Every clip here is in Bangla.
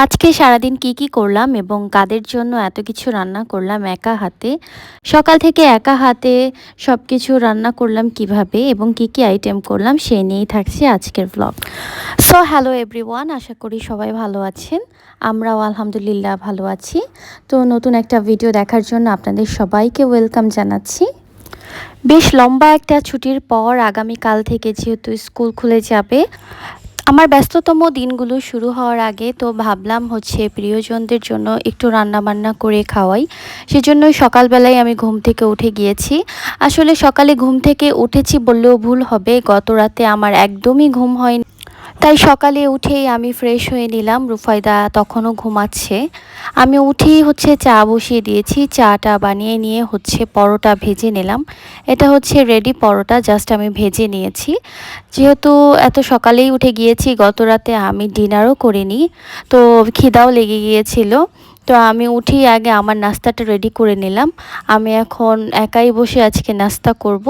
আজকে সারাদিন কি করলাম এবং কাদের জন্য এত কিছু রান্না করলাম একা হাতে। সকাল থেকে একা হাতে সবকিছু রান্না করলাম কিভাবে এবং কি আইটেম করলাম সে নিয়েই থাকছে আজকের ব্লগ। সো হ্যালো এভরিওয়ান, আশা করি সবাই ভালো আছেন। আমরাও আলহামদুলিল্লাহ ভালো আছি। তো নতুন একটা ভিডিও দেখার জন্য আপনাদের সবাইকে ওয়েলকাম জানাচ্ছি। বেশ লম্বা একটা ছুটির পর আগামীকাল থেকে যেহেতু স্কুল খুলে যাবে, আমার ব্যস্ততম দিনগুলো শুরু হওয়ার আগে তো ভাবলাম প্রিয়জনদের জন্য একটু রান্না বান্না করে খাওয়াই। সেজন্যই সকালবেলায় আমি ঘুম থেকে উঠে গিয়েছি। আসলে সকালে ঘুম থেকে উঠেছি বললেও ভুল হবে, গত রাতে আমার একদমই ঘুম হয়নি। তাই সকালে উঠেই আমি ফ্রেশ হয়ে নিলাম। রুফায়দা তখনও ঘুমাচ্ছে। আমি উঠেই চা বসিয়ে দিয়েছি। চাটা বানিয়ে নিয়ে পরোটা ভেজে নিলাম। এটা রেডি পরোটা, জাস্ট আমি ভেজে নিয়েছি। যেহেতু এত সকালেই উঠে গিয়েছি, গত রাতে আমি ডিনারও করিনি, তো খিদাও লেগে গিয়েছিল। তো আমি উঠেই আগে আমার নাস্তাটা রেডি করে নিলাম। আমি এখন একাই বসে আজকে নাস্তা করব।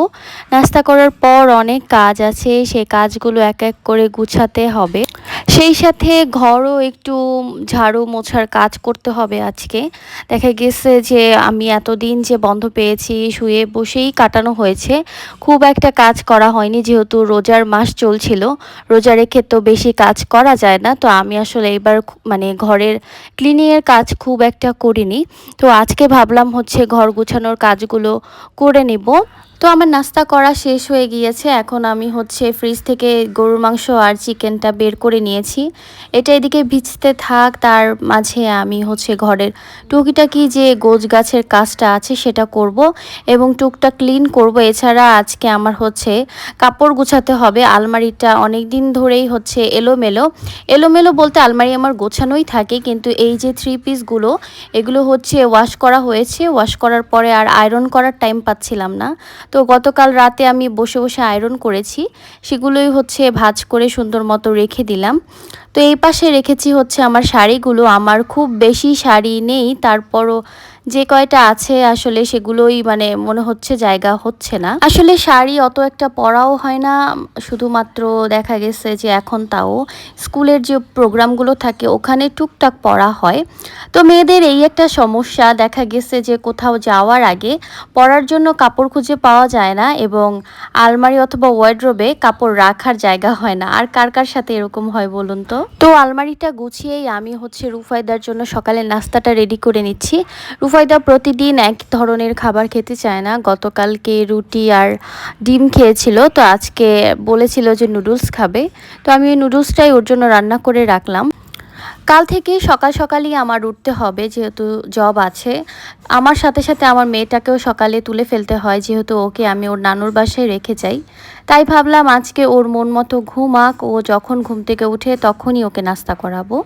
নাস্তা করার পর অনেক কাজ আছে, সেই কাজগুলো এক এক করে গুছাতে হবে। সেই সাথে ঘরও একটু ঝাড়ু মোছার কাজ করতে হবে আজকে। দেখা গেছে যে আমি এতদিন যে বন্ধ পেয়েছি শুয়ে বসেই কাটানো হয়েছে, খুব একটা কাজ করা হয়নি। যেহেতু রোজার মাস চলছিল, রোজা রেখে তো বেশি কাজ করা যায় না। তো আমি আসলে এবার ঘরের ক্লিনিংয়ের কাজ খুব একটা করিনি। তো আজকে ভাবলাম ঘর গুছানোর কাজগুলো করে নিব। তো আমার নাস্তা করা শেষ হয়ে গিয়েছে। এখন আমি ফ্রিজ থেকে গরুর মাংস আর চিকেনটা বের করে নিয়েছি। এটা এদিকে ভিজতে থাক, তার মাঝে আমি ঘরের টুকিটাকি যে গোছ গাছের কাজটা আছে সেটা করব এবং টুকটা ক্লিন করব। এছাড়া আজকে আমার কাপড় গুছাতে হবে। আলমারিটা অনেক দিন ধরেই এলোমেলো এলোমেলো বলতে আলমারি আমার গোছানোই থাকে, কিন্তু এই যে থ্রি পিসগুলো এগুলো ওয়াশ করা হয়েছে। ওয়াশ করার পরে আর আয়রন করার টাইম পাচ্ছিলাম না, তো গতকাল রাতে আমি বসে বসে আয়রন করেছি। সেগুলোই ভাঁজ করে সুন্দর মতো রেখে দিলাম। তো এই পাশে রেখেছি আমার শাড়িগুলো। আমার খুব বেশি শাড়ি নেই, তারপরও যে কয়টা আছে আসলে সেগুলোই মনে জায়গা হচ্ছে না। আসলে শাড়ি অত একটা পরাও হয় না, শুধুমাত্র দেখা গেছে যে এখন তাও স্কুলের যে প্রোগ্রামগুলো থাকে ওখানে টুকটাক পরা হয়। তো মেয়েদের এই একটা সমস্যা, দেখা গেছে যে কোথাও যাওয়ার আগে পরার জন্য কাপড় খুঁজে পাওয়া যায় না এবং আলমারি অথবা ওয়ার্ড্রোবে কাপড় রাখার জায়গা হয় না। আর কার কার সাথে এরকম হয় বলুন তো? তো আলমারিটা গুছিয়েই আমি রুফায়দার জন্য সকালে নাস্তাটা রেডি করে নিচ্ছি। রুফায়দা প্রতিদিন এক ধরনের খাবার খেতে চায় না। গতকালকে রুটি আর ডিম খেয়েছিল, তো আজকে বলেছিল যে নুডলস খাবে। তো আমি ওই নুডলসটাই ওর জন্য রান্না করে রাখলাম। কাল থেকে সকাল সকালই আমার উঠতে হবে, যেহেতু জব আছে। আমার সাথে সাথে আমার মেয়েটাকেও সকালে তুলে ফেলতে হয়, যেহেতু ওকে আমি ওর নানুর বাসায় রেখে যাই। তাই ভাবলাম আজকে ওর মন মতো ঘুমাক, ও যখন ঘুম থেকে উঠে তখনই ওকে নাস্তা করাবো।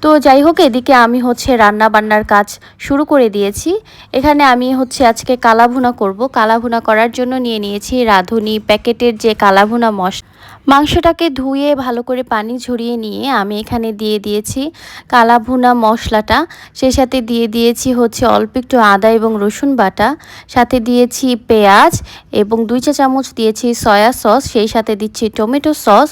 তো যাই হোক, এদিকে আমি রান্না বান্নার কাজ শুরু করে দিয়েছি। এখানে আমি আজকে কালাভুনা করব। কালাভুনা করার জন্য নিয়ে নিয়েছি রাঁধুনি প্যাকেটের যে কালাভুনা মশলা। মাংসটাকে ধুয়ে ভালো করে পানি ঝরিয়ে নিয়ে আমি এখানে দিয়ে দিয়েছি কালাভুনা মশলাটা। সেই সাথে দিয়ে দিয়েছি অল্প একটু আদা এবং রসুন বাটা, সাথে দিয়েছি পেঁয়াজ এবং 2 চা চামচ দিয়েছি সয়া সস, সেই সাথে দিচ্ছি টমেটো সস।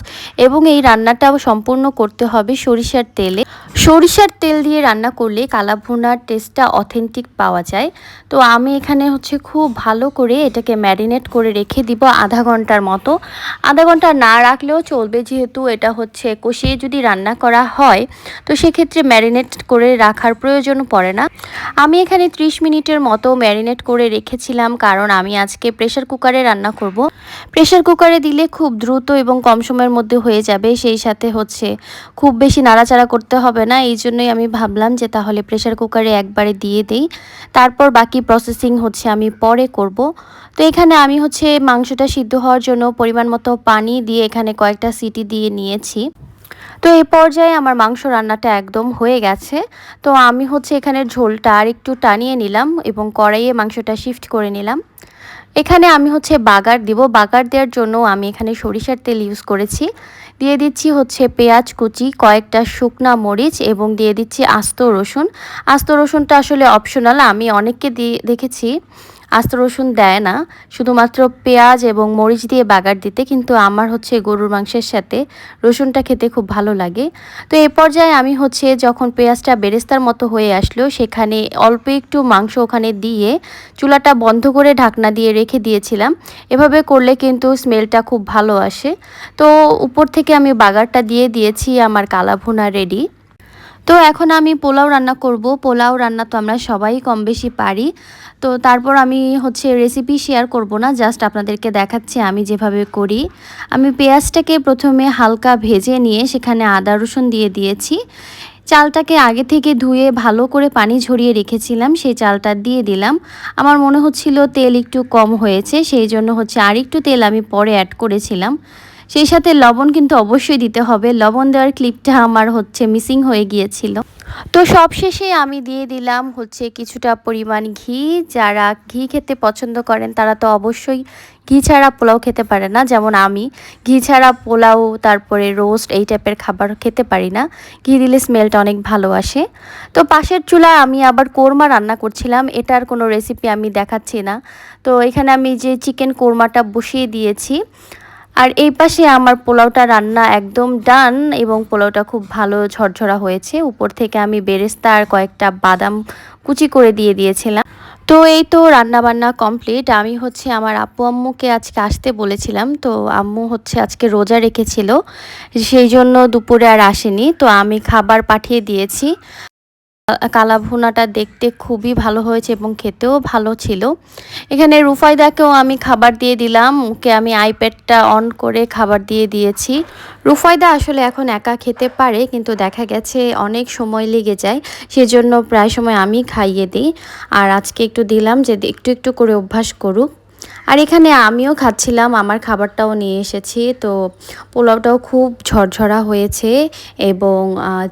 এবং এই রান্নাটা সম্পূর্ণ করতে হবে সরিষার তেলে। সরিষার তেল দিয়ে রান্না করলে কালাভুনার টেস্টটা অথেন্টিক পাওয়া যায়। তো আমি এখানে খুব ভালো করে এটাকে ম্যারিনেট করে রেখে দিব আধা ঘন্টার মতো। আধা ঘন্টা না রাখলেও চলবে, যেহেতু এটা কষিয়ে যদি রান্না করা হয় তো সেক্ষেত্রে ম্যারিনেট করে রাখার প্রয়োজন পড়ে না। আমি এখানে 30 মিনিটের মতো ম্যারিনেট করে রেখেছিলাম, কারণ আমি আজকে প্রেসার কুকারে রান্না করব। প্রেসার কুকারে দিলে খুব দ্রুত এবং কম সময়ের মধ্যে হয়ে যাবে, সেই সাথে খুব বেশি নাড়াচাড়া করতে হবে না। এই জন্যই আমি ভাবলাম যে তাহলে প্রেসার কুকারে একবারে দিয়ে দেই, তারপর বাকি প্রসেসিং আমি পরে করব। তো এখানে আমি মাংসটা সিদ্ধ হওয়ার জন্য পরিমাণ মতো পানি দিয়ে এখানে কয়েকটা সিটি দিয়ে নিয়েছি। তো এই পর্যায়ে আমার মাংস রান্নাটা একদম হয়ে গেছে। তো আমি এখানে ঝোলটা আর একটু টানিয়ে নিলাম এবং কড়াইয়ে মাংসটা শিফট করে নিলাম। এখানে আমি বাগার দিব। বাগার দেওয়ার জন্য আমি এখানে সরিষার তেল ইউজ করেছি। দিয়ে দিচ্ছি পেঁয়াজ কুচি, কয়েকটা শুকনা মরিচ এবং দিয়ে দিচ্ছি আস্ত রসুন। আস্ত রসুনটা আসলে অপশনাল, আমি অনেককে দেখেছি আস্ত রসুন দেয় না, শুধুমাত্র পেঁয়াজ এবং মরিচ দিয়ে বাগার দিতে, কিন্তু আমার হচ্ছে গরুর মাংসের সাথে রসুনটা খেতে খুব ভালো লাগে। তো এই পর্যায়ে আমি হচ্ছে যখন পেঁয়াজটা বেরেস্তার মতো হয়ে আসলো, সেখানে অল্প একটু মাংস ওখানে দিয়ে চুলাটা বন্ধ করে ঢাকনা দিয়ে রেখে দিয়েছিলাম। এভাবে করলে কিন্তু স্মেলটা খুব ভালো আসে। তো উপর থেকে আমি বাগারটা দিয়ে দিয়েছি, আমার কালা ভুনা রেডি। তো এখন আমি পোলাও রান্না করব। পোলাও রান্না তো আমরা সবাই কম বেশি পারি। তো তারপর আমি হচ্ছে রেসিপি শেয়ার করব না, জাস্ট আপনাদেরকে দেখাচ্ছি আমি যেভাবে করি। আমি পেঁয়াজটাকে প্রথমে হালকা ভেজে নিয়ে সেখানে আদা রসুন দিয়ে দিয়েছি। চালটাকে আগে থেকে ধুয়ে ভালো করে পানি ঝরিয়ে রেখেছিলাম, সেই চালটা দিয়ে দিলাম। আমার মনে হচ্ছিল তেল একটু কম হয়েছে, সেই জন্য হচ্ছে আরেকটু তেল আমি পরে অ্যাড করেছিলাম। সেই সাথে লবণ কিন্তু অবশ্যই দিতে হবে, লবণ দেওয়ার ক্লিপটা আমার হচ্ছে মিসিং হয়ে গিয়েছিল। তো সব শেষে আমি দিয়ে দিলাম হচ্ছে কিছুটা পরিমাণ ঘি। যারা ঘি খেতে পছন্দ করেন তারা তো অবশ্যই ঘি ছাড়া পোলাও খেতে পারে না, যেমন আমি ঘি ছাড়া পোলাও তারপরে রোস্ট এই টাইপের খাবার খেতে পারি না। ঘি দিলে স্মেলটা অনেক ভালো আসে। তো পাশের চুলায় আমি আবার কোরমা রান্না করছিলাম, এটার কোনো রেসিপি আমি দেখাচ্ছি না। তো এখানে আমি যে চিকেন কোরমাটা বসিয়ে দিয়েছি, আর এই পাশে আমার পোলাওটা রান্না একদম ডান, এবং পোলাওটা খুব ভালো ঝরঝরা হয়েছে। উপর থেকে আমি বেরেস্তা আর কয়েকটা বাদাম কুচি করে দিয়ে দিয়েছিলাম। তো এই তো রান্না বান্না কমপ্লিট। আমি হচ্ছে আমার আব্বু আম্মুকে আজকে আসতে বলেছিলাম, তো আম্মু হচ্ছে আজকে রোজা রেখেছিল, সেই জন্য দুপুরে আর আসেনি। তো আমি খাবার পাঠিয়ে দিয়েছি। কালা ভুনাটা দেখতে খুবই ভালো হয়েছে এবং খেতেও ভালো ছিল। এখানে রুফায়দাকেও আমি খাবার দিয়ে দিলাম, ওকে আমি আইপ্যাডটা অন করে খাবার দিয়ে দিয়েছি। রুফায়দা আসলে এখন একা খেতে পারে, কিন্তু দেখা গেছে অনেক সময় লেগে যায়, সেজন্য প্রায় সময় আমি খাইয়ে দিই। আর আজকে একটু দিলাম যে একটু একটু করে অভ্যাস করুক। আর এখানে আমিও খাচ্ছিলাম, আমার খাবারটাও নিয়ে এসেছি। তো পোলাওটাও খুব ঝরঝরা হয়েছে এবং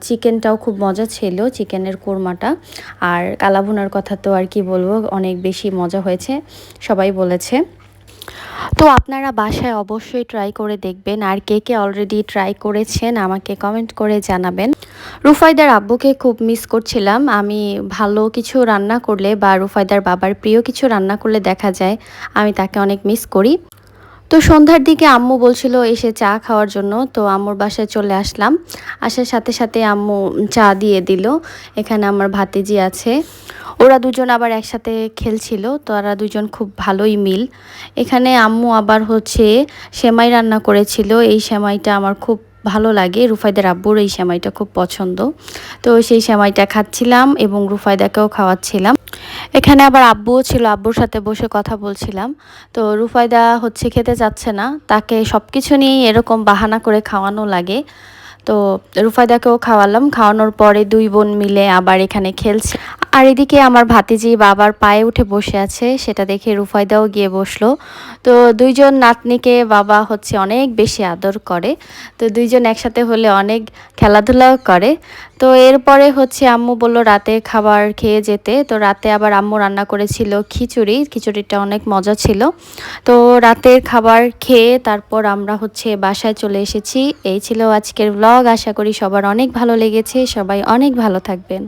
চিকেনটাও খুব মজা ছিল, চিকেনের কোরমাটা। আর কালাভুনার কথা তো আর কি বলবো, অনেক বেশি মজা হয়েছে, সবাই বলেছে। তো আপনারা বাসায় অবশ্যই ট্রাই করে দেখবেন, আর কে কে অলরেডি ট্রাই করেছেন আমাকে কমেন্ট করে জানাবেন। রুফায়দার আব্বুকে খুব মিস করছিলাম। আমি ভালো কিছু রান্না করলে বা রুফায়দার বাবার প্রিয় কিছু রান্না করলে দেখা যায় আমি তাকে অনেক মিস করি। তো সন্ধ্যার দিকে আম্মু বলছিল এসে চা খাওয়ার জন্য, তো আম্মুর বাসায় চলে আসলাম। আসার সাথে সাথে আম্মু চা দিয়ে দিল। এখানে আমার ভাতিজি আছে, ওরা দুজন আবার একসাথে খেলছিল, তো ওরা দুজন খুব ভালোই মিল। এখানে আম্মু আবার হচ্ছে সেমাই রান্না করেছিল, এই সেমাইটা আমার খুব ভালো লাগে, রুফায়দার আব্বুর এই সেমাইটা খুব পছন্দ। তো সেই সেমাইটা খাচ্ছিলাম এবং রুফায়দাকেও খাওয়াচ্ছিলাম। এখানে আবার আব্বুও ছিল, আব্বুর সাথে বসে কথা বলছিলাম। তো রুফায়দা হচ্ছে খেতে চাচ্ছে না, তাকে সব কিছু নিয়েই এরকম বাহানা করে খাওয়ানো লাগে। তো রুফায়দাকেও খাওয়ালাম, খাওয়ানোর পরে দুই বোন মিলে আবার এখানে খেলছে। আর এদিকে আমার ভাতিজি বাবার পায়ে উঠে বসে আছে, সেটা দেখে রুফায়দাও গিয়ে বসলো। তো দুইজন নাতনিকে বাবা হচ্ছে অনেক বেশি আদর করে, তো দুইজন একসাথে হলে অনেক খেলাধুলাও করে। তো এরপরে হচ্ছে আম্মু বলল রাতে খাবার খেয়ে যেতে। তো রাতে আবার আম্মু রান্না করেছিল খিচুড়ি, খিচুড়িটা অনেক মজা ছিল। তো রাতের খাবার খেয়ে তারপর আমরা হচ্ছে বাসায় চলে এসেছি। এই ছিল আজকের ব্লগ, আশা করি সবার অনেক ভালো লেগেছে, সবাই অনেক ভালো থাকবেন।